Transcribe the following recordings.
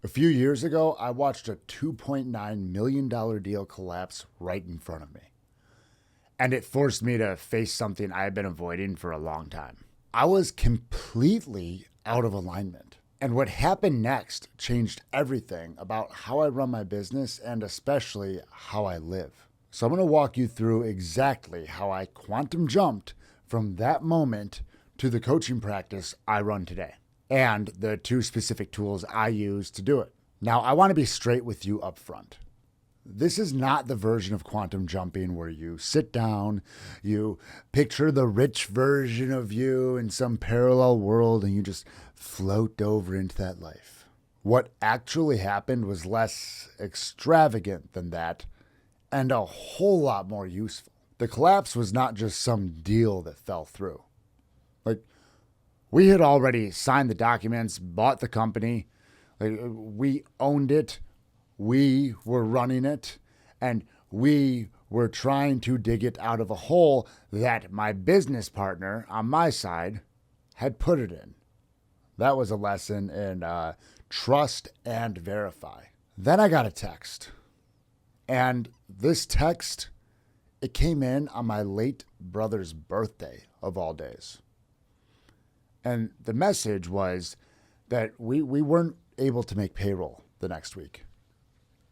A few years ago, I watched a $2.9 million deal collapse right in front of me. And it forced me to face something I had been avoiding for a long time. I was completely out of alignment. And what happened next changed everything about how I run my business and especially how I live. So I'm going to walk you through exactly how I quantum jumped from that moment to the coaching practice I run today and the two specific tools I use to do it. Now, I want to be straight with you up front. This is not the version of quantum jumping where you sit down, you picture the rich version of you in some parallel world, and you just float over into that life. What actually happened was less extravagant than that and a whole lot more useful. The collapse was not just some deal that fell through. We had already signed the documents, bought the company, we owned it. We were running it, and we were trying to dig it out of a hole that my business partner on my side had put it in. That was a lesson in trust and verify. Then I got a text, and this text, it came in on my late brother's birthday of all days. And the message was that we weren't able to make payroll the next week.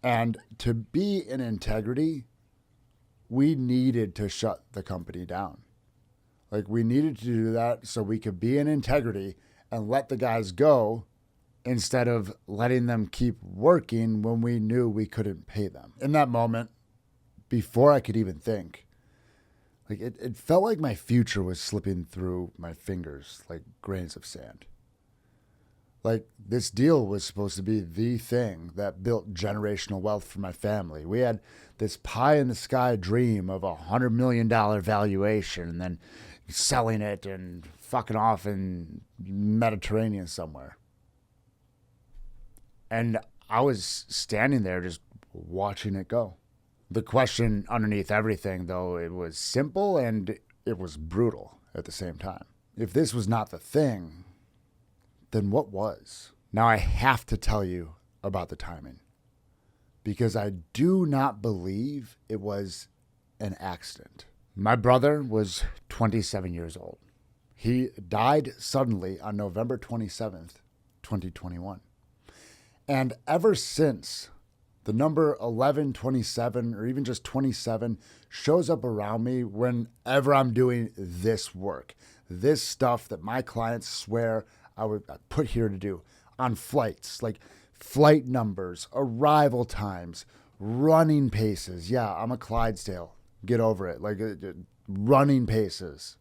And to be in integrity, we needed to shut the company down. We needed to do that so we could be in integrity and let the guys go instead of letting them keep working when we knew we couldn't pay them. In that moment, before I could even think, it felt like my future was slipping through my fingers like grains of sand. This deal was supposed to be the thing that built generational wealth for my family. We had this pie in the sky dream of $100 million valuation and then selling it and fucking off in Mediterranean somewhere. And I was standing there just watching it go. The question underneath everything, though, it was simple and it was brutal at the same time. If this was not the thing, then what was? Now I have to tell you about the timing because I do not believe it was an accident. My brother was 27 years old. He died suddenly on November 27th, 2021. And ever since, the number 1127 or even just 27 shows up around me whenever I'm doing this work, this stuff that my clients swear I put here to do on flights, like flight numbers, arrival times, running paces. Yeah, I'm a Clydesdale. Get over it. Running paces.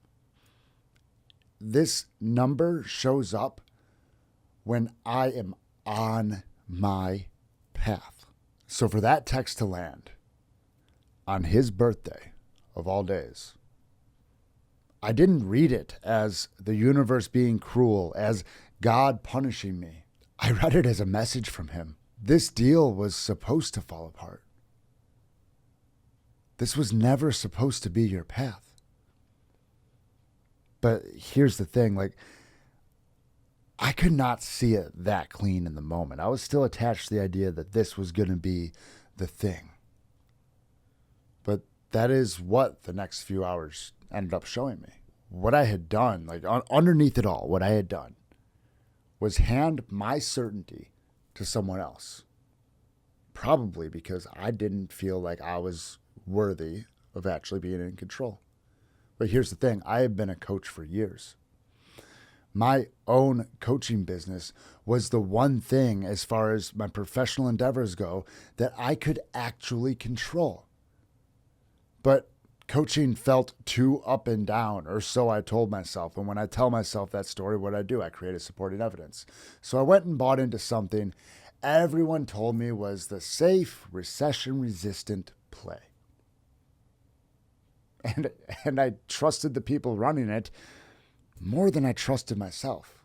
This number shows up when I am on my path. So for that text to land on his birthday of all days, I didn't read it as the universe being cruel, as God punishing me. I read it as a message from him. This deal was supposed to fall apart. This was never supposed to be your path. But here's the thing, I could not see it that clean in the moment. I was still attached to the idea that this was going to be the thing. But that is what the next few hours ended up showing me. What I had done, underneath it all, what I had done was hand my certainty to someone else. Probably because I didn't feel like I was worthy of actually being in control. But here's the thing, I have been a coach for years. My own coaching business was the one thing as far as my professional endeavors go that I could actually control. But coaching felt too up and down, or so I told myself. And when I tell myself that story, what do? I created supporting evidence. So I went and bought into something everyone told me was the safe, recession-resistant play. And I trusted the people running it more than I trusted myself.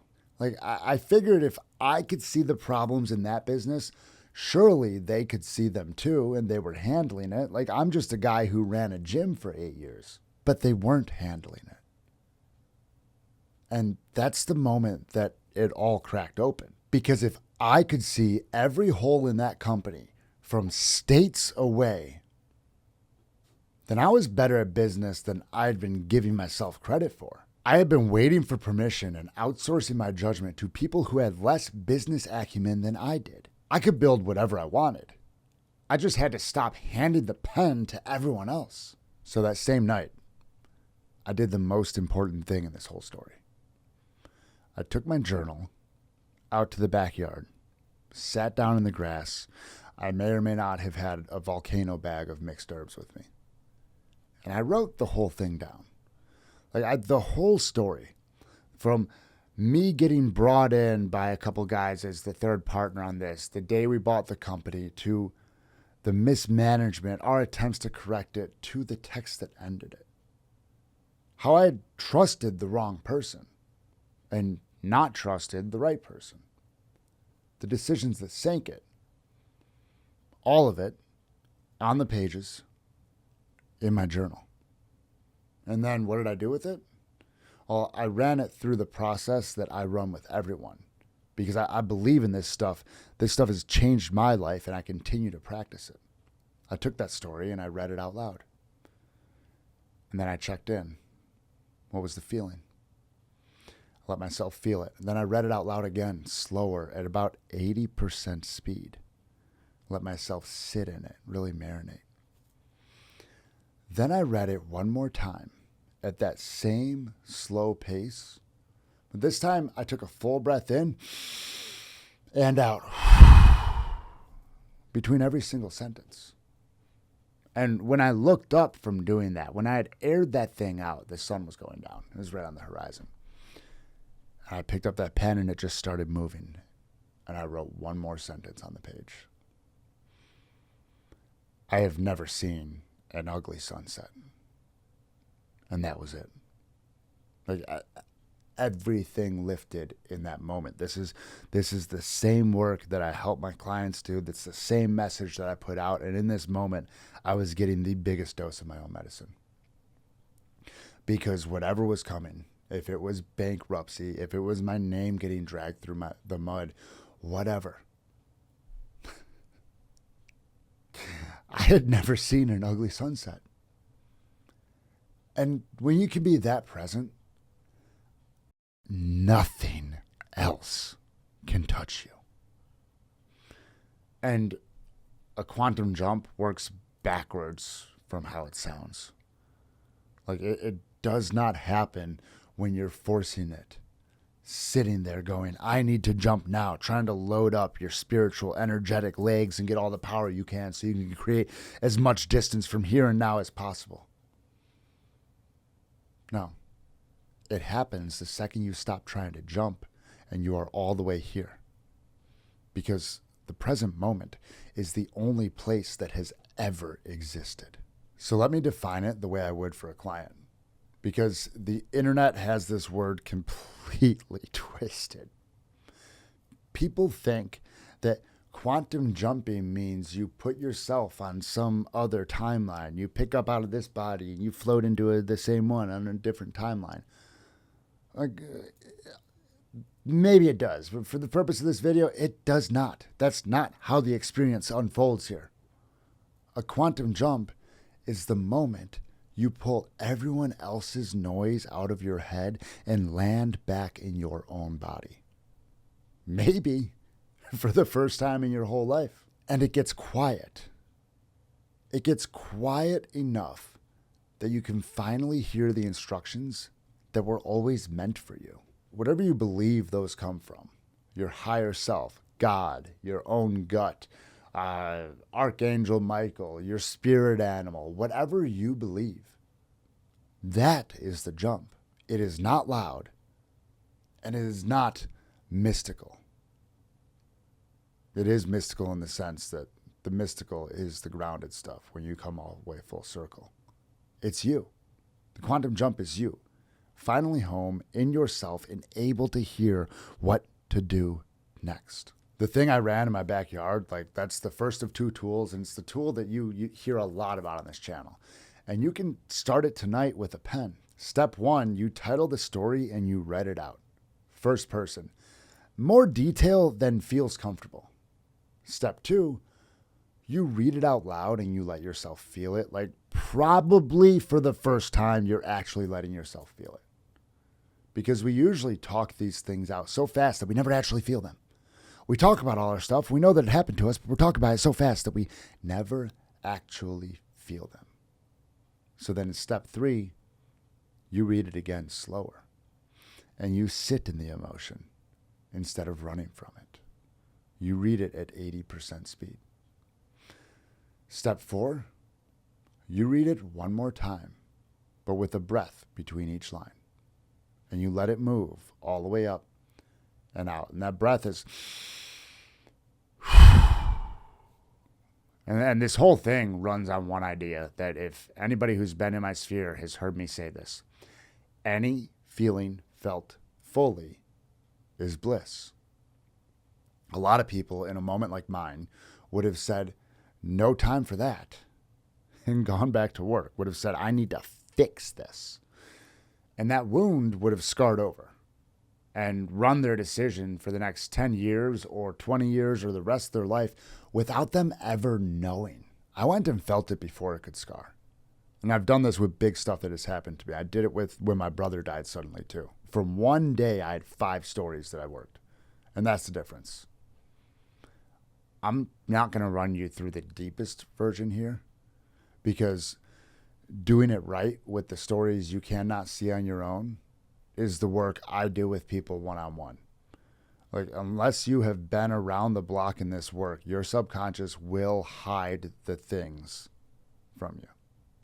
I figured if I could see the problems in that business, surely they could see them too, and they were handling it. I'm just a guy who ran a gym for 8 years, but they weren't handling it. And that's the moment that it all cracked open. Because if I could see every hole in that company from states away, then I was better at business than I'd been giving myself credit for. I had been waiting for permission and outsourcing my judgment to people who had less business acumen than I did. I could build whatever I wanted. I just had to stop handing the pen to everyone else. So that same night, I did the most important thing in this whole story. I took my journal out to the backyard, sat down in the grass. I may or may not have had a volcano bag of mixed herbs with me. And I wrote the whole thing down. The whole story, from me getting brought in by a couple guys as the third partner on this, the day we bought the company, to the mismanagement, our attempts to correct it, to the text that ended it. How I had trusted the wrong person and not trusted the right person. The decisions that sank it. All of it on the pages in my journal. And then what did I do with it? Well, I ran it through the process that I run with everyone, because I believe in this stuff. This stuff has changed my life, and I continue to practice it. I took that story and I read it out loud. And then I checked in. What was the feeling? I let myself feel it. And then I read it out loud again, slower, at about 80% speed. Let myself sit in it, really marinate. Then I read it one more time at that same slow pace. But this time I took a full breath in and out between every single sentence. And when I looked up from doing that, when I had aired that thing out, the sun was going down. It was right on the horizon. I picked up that pen and it just started moving. And I wrote one more sentence on the page. I have never seen an ugly sunset. And that was it. Everything lifted in that moment. This is the same work that I help my clients do. That's the same message that I put out. And in this moment, I was getting the biggest dose of my own medicine. Because whatever was coming, if it was bankruptcy, if it was my name getting dragged through the mud, whatever. I had never seen an ugly sunset. And when you can be that present, nothing else can touch you. And a quantum jump works backwards from how it sounds. It does not happen when you're forcing it. Sitting there going, I need to jump now, trying to load up your spiritual, energetic legs and get all the power you can so you can create as much distance from here and now as possible. No. It happens the second you stop trying to jump and you are all the way here. Because the present moment is the only place that has ever existed. So let me define it the way I would for a client. Because the internet has this word completely twisted. People think that quantum jumping means you put yourself on some other timeline. You pick up out of this body and you float into the same one on a different timeline. Maybe it does, but for the purpose of this video, it does not. That's not how the experience unfolds here. A quantum jump is the moment you pull everyone else's noise out of your head and land back in your own body. Maybe for the first time in your whole life. And it gets quiet. It gets quiet enough that you can finally hear the instructions that were always meant for you. Whatever you believe those come from, your higher self, God, your own gut, Archangel Michael, your spirit animal, whatever you believe, that is the jump. It is not loud, and it is not mystical. It is mystical in the sense that the mystical is the grounded stuff when you come all the way full circle. It's you. The quantum jump is you. Finally home in yourself and able to hear what to do next. The thing I ran in my backyard, that's the first of two tools, and it's the tool that you hear a lot about on this channel. And you can start it tonight with a pen. Step one, you title the story and you read it out. First person. More detail than feels comfortable. Step 2, you read it out loud and you let yourself feel it. Like probably for the first time, you're actually letting yourself feel it. Because we usually talk these things out so fast that we never actually feel them. We talk about all our stuff. We know that it happened to us, but we're talking about it so fast that we never actually feel them. So then in step 3, you read it again slower. And you sit in the emotion instead of running from it. You read it at 80% speed. Step 4, you read it one more time, but with a breath between each line. And you let it move all the way up and out. And that breath is... And this whole thing runs on one idea that if anybody who's been in my sphere has heard me say this, any feeling felt fully is bliss. A lot of people in a moment like mine would have said, no time for that, and gone back to work, would have said, I need to fix this. And that wound would have scarred over and run their decision for the next 10 years or 20 years or the rest of their life without them ever knowing. I went and felt it before it could scar. And I've done this with big stuff that has happened to me. I did it when my brother died suddenly too. From one day, I had 5 stories that I worked. And that's the difference. I'm not going to run you through the deepest version here because doing it right with the stories you cannot see on your own is the work I do with people one-on-one. Like, unless you have been around the block in this work, your subconscious will hide the things from you.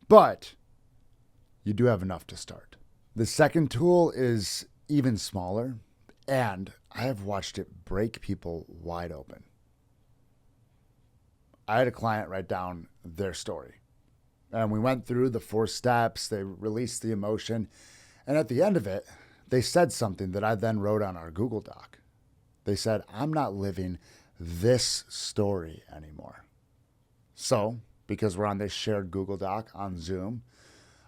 But you do have enough to start. The second tool is even smaller, and I have watched it break people wide open. I had a client write down their story, and we went through the 4 steps. They released the emotion, and at the end of it, they said something that I then wrote on our Google Doc. They said, I'm not living this story anymore. So, because we're on this shared Google Doc on Zoom,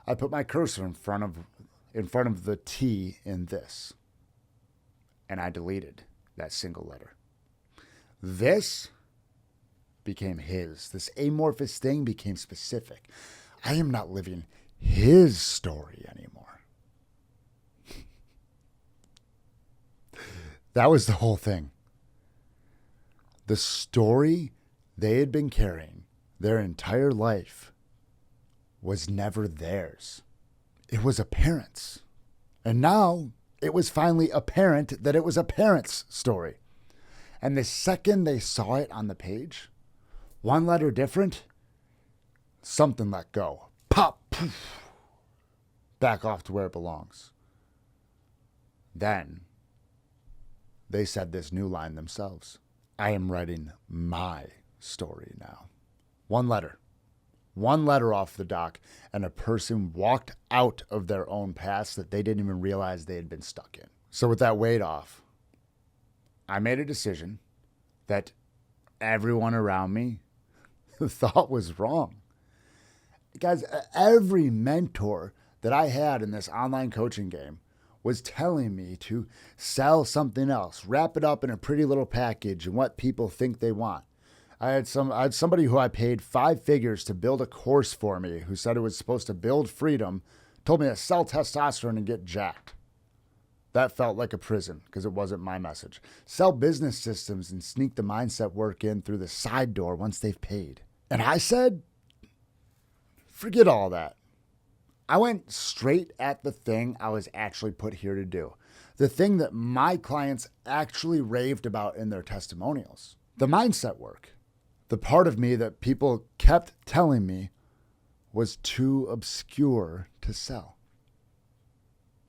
I put my cursor in front of the T in this. And I deleted that single letter. This became his. This amorphous thing became specific. I am not living his story anymore. That was the whole thing. The story they had been carrying their entire life was never theirs. It was a parent's. And now it was finally apparent that it was a parent's story. And the second they saw it on the page, one letter different, something let go. Pop, poof, back off to where it belongs. Then they said this new line themselves. I am writing my story now. One letter off the dock, and a person walked out of their own past that they didn't even realize they had been stuck in. So with that weight off, I made a decision that everyone around me thought was wrong. Guys, every mentor that I had in this online coaching game was telling me to sell something else, wrap it up in a pretty little package and what people think they want. I had somebody who I paid 5 figures to build a course for me who said it was supposed to build freedom, told me to sell testosterone and get jacked. That felt like a prison because it wasn't my message. Sell business systems and sneak the mindset work in through the side door once they've paid. And I said, forget all that. I went straight at the thing I was actually put here to do. The thing that my clients actually raved about in their testimonials. The mindset work. The part of me that people kept telling me was too obscure to sell.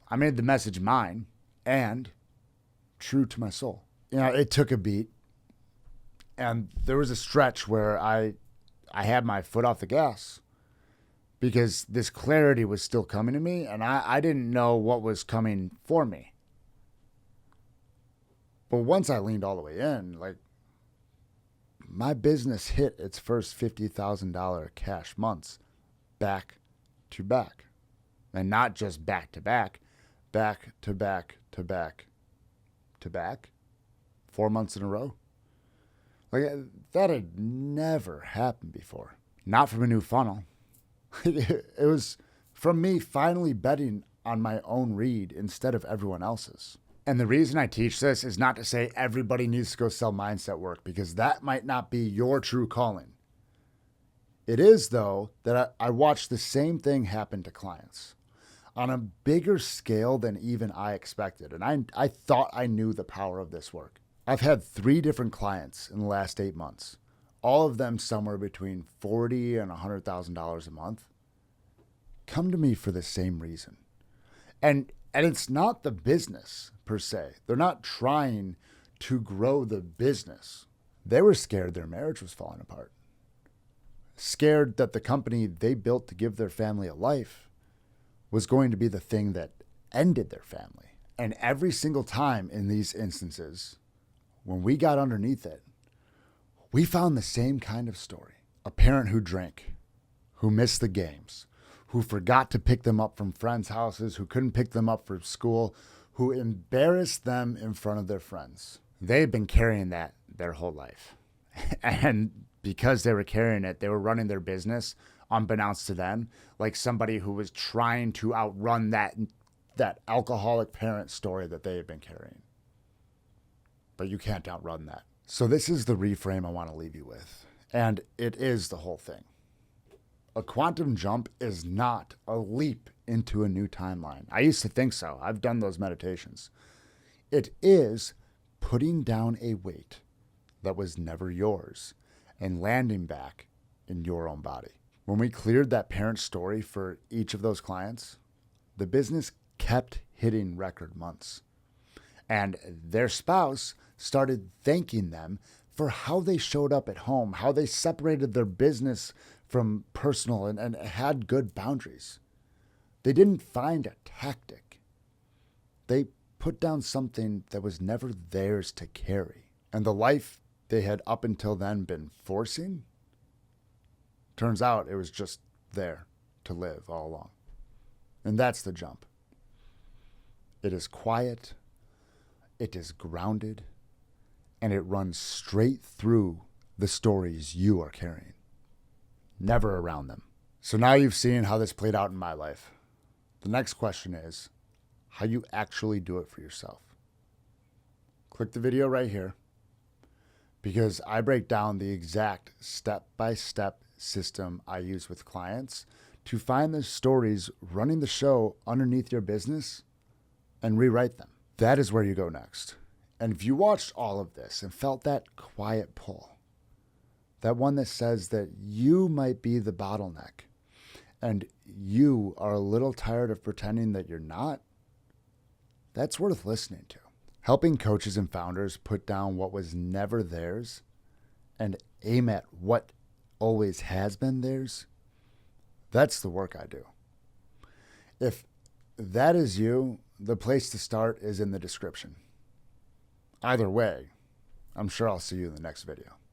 I made the message mine and true to my soul. You know, it took a beat. And there was a stretch where I had my foot off the gas because this clarity was still coming to me and I didn't know what was coming for me. But once I leaned all the way in, like, my business hit its first $50,000 cash months back to back. And not just back to back, back to back to back to back 4 months in a row. Like, that had never happened before. Not from a new funnel. It was from me finally betting on my own read instead of everyone else's. And the reason I teach this is not to say everybody needs to go sell mindset work, because that might not be your true calling. It is, though, that I watched the same thing happen to clients on a bigger scale than even I expected. And I thought I knew the power of this work. I've had 3 different clients in the last 8 months, all of them somewhere between $40,000 and $100,000 a month, come to me for the same reason. And it's not the business per se. They're not trying to grow the business. They were scared their marriage was falling apart. Scared that the company they built to give their family a life was going to be the thing that ended their family. And every single time in these instances, when we got underneath it, we found the same kind of story. A parent who drank, who missed the games, who forgot to pick them up from friends' houses, who couldn't pick them up for school, who embarrassed them in front of their friends. They've been carrying that their whole life. And because they were carrying it, they were running their business unbeknownst to them, like somebody who was trying to outrun that alcoholic parent story that they had been carrying. But you can't outrun that. So this is the reframe I want to leave you with. And it is the whole thing. A quantum jump is not a leap into a new timeline. I used to think so. I've done those meditations. It is putting down a weight that was never yours and landing back in your own body. When we cleared that parent story for each of those clients, the business kept hitting record months. And their spouse started thanking them for how they showed up at home, how they separated their business from personal and had good boundaries. They didn't find a tactic. They put down something that was never theirs to carry. And the life they had up until then been forcing, turns out it was just there to live all along. And that's the jump. It is quiet, it is grounded, and it runs straight through the stories you are carrying, never around them. So now you've seen how this played out in my life. The next question is how you actually do it for yourself. Click the video right here, because I break down the exact step-by-step system I use with clients to find the stories running the show underneath your business and rewrite them. That is where you go next. And if you watched all of this and felt that quiet pull, that one that says that you might be the bottleneck and you are a little tired of pretending that you're not, that's worth listening to. Helping coaches and founders put down what was never theirs and aim at what always has been theirs, that's the work I do. If that is you, the place to start is in the description. Either way, I'm sure I'll see you in the next video.